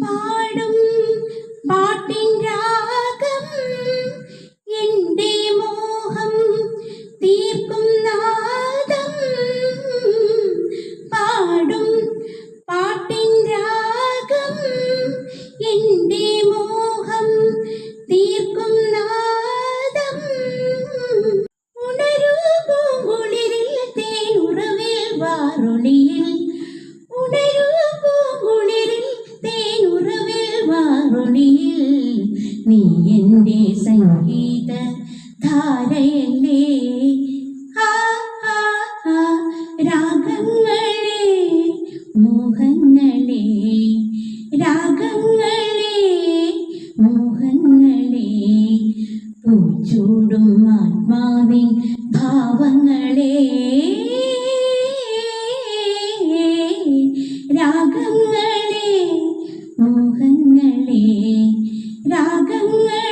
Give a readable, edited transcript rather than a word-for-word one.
പാടും പാട്ടിൻ രാഗം എൻ്റെ മോഹം തീർക്കും നാദം. പാടും പാട്ടിൻ രാഗം എൻ്റെ മോഹം തീർക്കും നാദം. ഉണരൂ പൂങ്കുളിരിൽ തേനുറവിൽ വാറൊളിയിൽ, ഉണരൂ പൂങ്കുളിരിൽ തേനുറവിൽ വാറൊളിയിൽ, നീ എൻ്റെ സംഗീത ധാരയല്ലേ. രാഗങ്ങളെ മോഹങ്ങളെ, രാഗങ്ങളെ മോഹങ്ങളെ, പൂച്ചൂടും ആത്മാവിൻ ഭാവങ്ങളെ. രാഗങ്ങളെ മോഹങ്ങളെ, രാഗങ്ങളെ